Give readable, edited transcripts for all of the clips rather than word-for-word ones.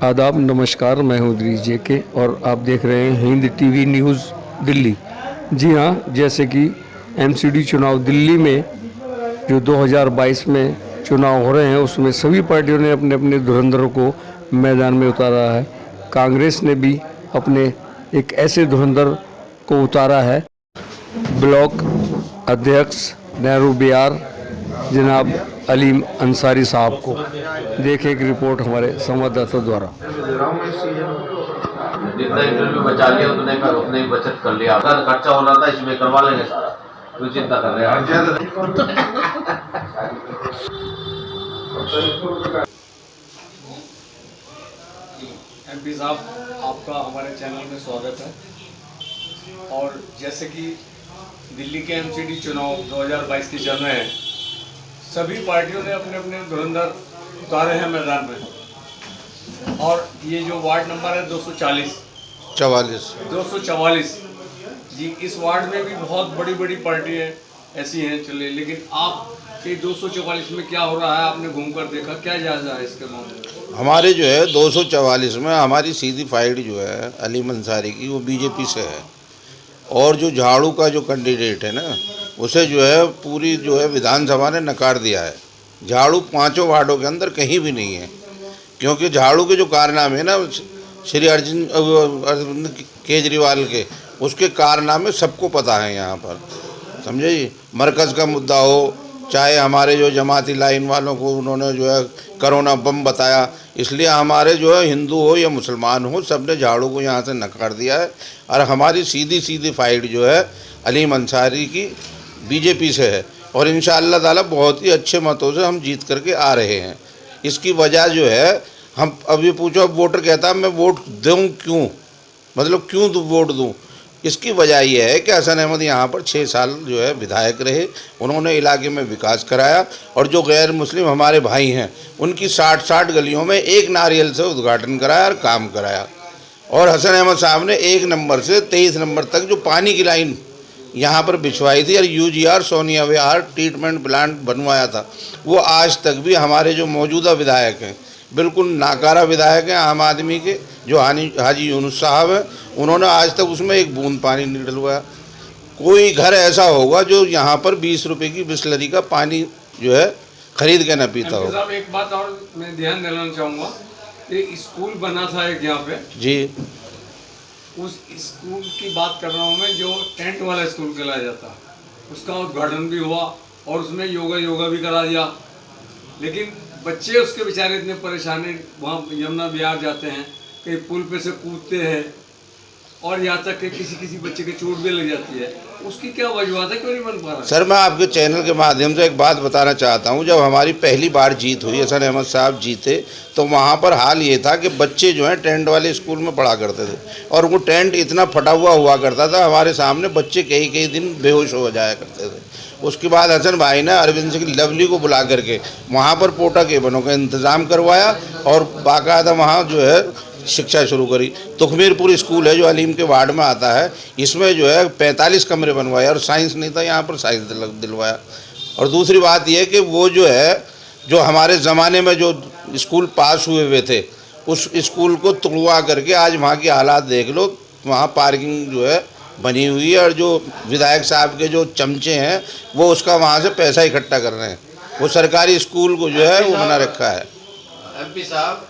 आदाब, नमस्कार। मैं हूं इदरीस जेके और आप देख रहे हैं हिंद टीवी न्यूज़ दिल्ली। जी हाँ, जैसे कि एमसीडी चुनाव दिल्ली में जो 2022 में चुनाव हो रहे हैं, उसमें सभी पार्टियों ने अपने अपने धुरंधरों को मैदान में उतारा है। कांग्रेस ने भी अपने एक ऐसे धुरंधर को उतारा है, ब्लॉक अध्यक्ष नेहरू बिहार जनाब अलीम अंसारी साहब को। देखें एक रिपोर्ट हमारे संवाददाता द्वारा। जितना इंटरव्यू बचा लिया उतने ही बचत कर लिया। अगर खर्चा हो रहा था इसमें करवा लेंगे सारा, कोई चिंता कर रहे हैं। एमपी साहब, आपका हमारे चैनल में स्वागत है। और जैसे कि दिल्ली के एमसीडी चुनाव 2022 के चल रहे हैं, सभी पार्टियों ने अपने अपने धुरंधर उतारे हैं मैदान में। और ये जो वार्ड नंबर है 244 जी, इस वार्ड में भी बहुत बड़ी बड़ी पार्टियाँ ऐसी हैं चले, लेकिन आप के 244 में क्या हो रहा है, आपने घूमकर देखा, क्या जायजा है इसके मामले में? हमारे जो है 244 में हमारी सीधी फाइट जो है अलीम अंसारी की, वो बीजेपी से है। और जो झाड़ू का जो कैंडिडेट है ना, उसे जो है पूरी जो है विधानसभा ने नकार दिया है। झाड़ू 5 वार्डों के अंदर कहीं भी नहीं है, क्योंकि झाड़ू के जो कारनामे ना श्री अरविंद केजरीवाल के, उसके कारनामे सबको पता है यहाँ पर, समझे जी। मरकज़ का मुद्दा हो, चाहे हमारे जो जमाती लाइन वालों को उन्होंने जो है करोना बम बताया, इसलिए हमारे जो है हिंदू हो या मुसलमान हो, सब ने झाड़ू को यहाँ से नकार दिया है। और हमारी सीधी सीधी फाइट जो है अलीम अंसारी की बीजेपी से है, और इंशाअल्लाह ताला बहुत ही अच्छे मतों से हम जीत करके आ रहे हैं। इसकी वजह जो है, हम अभी पूछो, अब वोटर कहता है मैं वोट दूँ क्यों, मतलब क्यों वोट दूँ। इसकी वजह यह है कि हसन अहमद यहाँ पर 6 साल जो है विधायक रहे, उन्होंने इलाके में विकास कराया, और जो गैर मुस्लिम हमारे भाई हैं उनकी 60 गलियों में एक नारियल से उद्घाटन कराया और काम कराया। और हसन अहमद साहब ने 1 नंबर से 23 नंबर तक जो पानी की लाइन यहाँ पर बिछवाई थी और यूजीआर सोनिया विहार ट्रीटमेंट प्लांट बनवाया था, वो आज तक भी हमारे जो मौजूदा विधायक हैं, बिल्कुल नाकारा विधायक हैं आम आदमी के, जो हाजी यूनुस साहब हैं, उन्होंने आज तक उसमें एक बूंद पानी नहीं डलवाया। कोई घर ऐसा होगा जो यहाँ पर 20 रुपए की बिस्लरी का पानी जो है खरीद के न पीता हो। साहब, एक बात और मैं ध्यान दिलाना चाहूँगा कि स्कूल बना था एक यहाँ पे जी, उस स्कूल की बात कर रहा हूँ मैं, जो टेंट वाला स्कूल कहलाया जाता, उसका उद्घाटन भी हुआ और उसमें योगा भी करा दिया। लेकिन बच्चे उसके बेचारे इतने परेशान हैं, वहाँ यमुना विहार जाते हैं, कहीं पुल पे से कूदते हैं, और यहाँ तक कि किसी बच्चे की चोट भी लग जाती है। उसकी क्या वजूहत है, क्यों नहीं बन पा रहा? सर, मैं आपके चैनल के माध्यम से एक बात बताना चाहता हूँ। जब हमारी पहली बार जीत हुई, हसन अहमद साहब जीते, तो वहाँ पर हाल ये था कि बच्चे जो हैं टेंट वाले स्कूल में पढ़ा करते थे, और वो टेंट इतना फटा हुआ करता था, हमारे सामने बच्चे कई दिन बेहोश हो जाया करते थे। उसके बाद हसन भाई ने अरविंद सिंह लवली को बुला करके वहाँ पर पोटा केबलों का इंतज़ाम करवाया, और बाकायदा वहाँ जो है शिक्षा शुरू करी। तुखमीरपुर स्कूल है जो अलीम के वार्ड में आता है, इसमें जो है 45 कमरे बनवाए, और साइंस नहीं था यहाँ पर साइंस दिलवाया। और दूसरी बात यह कि वो जो है, जो हमारे ज़माने में जो स्कूल पास हुए थे, उस स्कूल को तोड़वा करके आज वहाँ की हालात देख लो, वहाँ पार्किंग जो है बनी हुई है, और जो विधायक साहब के जो चमचे हैं वो उसका वहाँ से पैसा इकट्ठा कर रहे हैं। वो सरकारी स्कूल को जो है वो बना रखा है। एमपी साहब,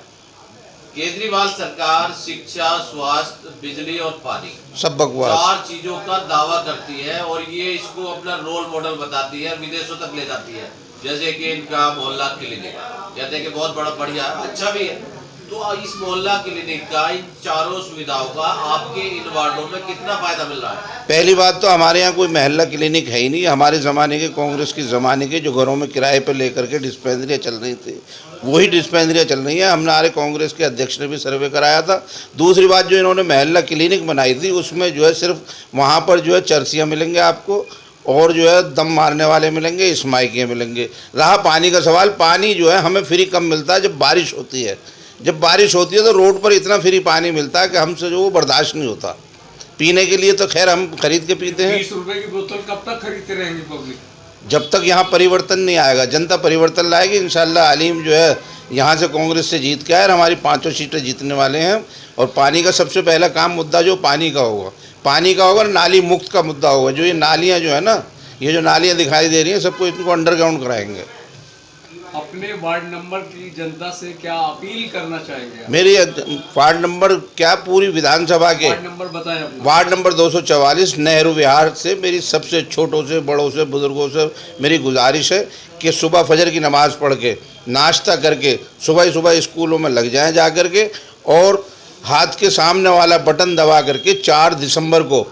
केजरीवाल सरकार शिक्षा, स्वास्थ्य, बिजली और पानी, सब बकवास, 4 चीजों का दावा करती है, और ये इसको अपना रोल मॉडल बताती है, विदेशों तक ले जाती है। जैसे कि इनका मोहल्ला क्लिनिक, कहते हैं कि बहुत बड़ा बढ़िया अच्छा भी है। तो इस मोहल्ला क्लिनिक का, इन 4 सुविधाओं का आपके इन वार्डों में कितना फायदा मिल रहा है? पहली बात तो हमारे यहाँ कोई मोहल्ला क्लिनिक है ही नहीं। हमारे ज़माने के, कांग्रेस के ज़माने के, जो घरों में किराए पर लेकर के डिस्पेंसरियाँ चल रही थी, वही डिस्पेंसरियाँ चल रही हैं। हमारे कांग्रेस के अध्यक्ष ने भी सर्वे कराया था। दूसरी बात, जो इन्होंने मोहल्ला क्लिनिक बनाई थी, उसमें जो है सिर्फ वहाँ पर जो है चर्सियाँ मिलेंगे आपको, और जो है दम मारने वाले मिलेंगे, स्माइकियाँ मिलेंगे। रहा पानी का सवाल, पानी जो है हमें फ्री कम मिलता है जब बारिश होती है। जब बारिश होती है तो रोड पर इतना फ्री पानी मिलता है कि हमसे जो वो बर्दाश्त नहीं होता। पीने के लिए तो खैर हम खरीद के पीते हैं। 20 रुपए की बोतल कब तक खरीदते रहेंगे पब्लिक? जब तक यहाँ परिवर्तन नहीं आएगा, जनता परिवर्तन लाएगी। इंशाल्लाह अलीम जो है यहाँ से कांग्रेस से जीत के आए और हमारी 5 सीटें जीतने वाले हैं। और पानी का सबसे पहला काम मुद्दा जो पानी का होगा, नाली मुक्त का मुद्दा होगा। जो ये नालियाँ जो है ना, ये जो नालियाँ दिखाई दे रही हैं, सबको इनको अंडरग्राउंड कराएंगे। अपने वार्ड नंबर की जनता से क्या अपील करना चाहेंगे आप? मेरी वार्ड नंबर क्या, पूरी विधानसभा के वार्ड नंबर बताएं अपना। वार्ड नंबर 244 नेहरू विहार से मेरी सबसे छोटों से बड़ों से बुजुर्गों से मेरी गुजारिश है कि सुबह फजर की नमाज़ पढ़ के नाश्ता करके सुबह सुबह स्कूलों में लग जाएं जा कर के, और हाथ के सामने वाला बटन दबा करके 4 दिसंबर को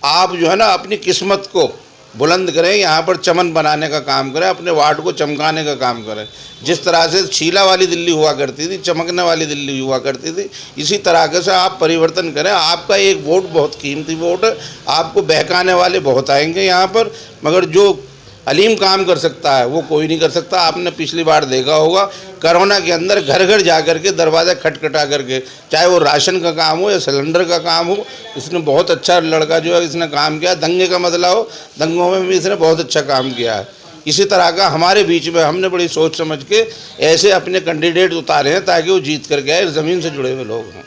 आप जो है ना अपनी किस्मत को बुलंद करें, यहाँ पर चमन बनाने का काम करें, अपने वार्ड को चमकाने का काम करें। जिस तरह से शीला वाली दिल्ली हुआ करती थी, चमकने वाली दिल्ली हुआ करती थी, इसी तरह से आप परिवर्तन करें। आपका एक वोट बहुत कीमती वोट है, आपको बहकाने वाले बहुत आएंगे यहाँ पर, मगर जो अलीम काम कर सकता है वो कोई नहीं कर सकता। आपने पिछली बार देखा होगा कोरोना के अंदर घर घर जा कर के दरवाज़ा खटखटा करके, चाहे वो राशन का काम हो या सिलेंडर का काम हो, इसने बहुत अच्छा लड़का जो है इसने काम किया। दंगे का मसला हो, दंगों में भी इसने बहुत अच्छा काम किया है। इसी तरह का हमारे बीच में हमने बड़ी सोच समझ के ऐसे अपने कैंडिडेट उतारे हैं ताकि वो जीत करके आए, ज़मीन से जुड़े हुए लोग हों।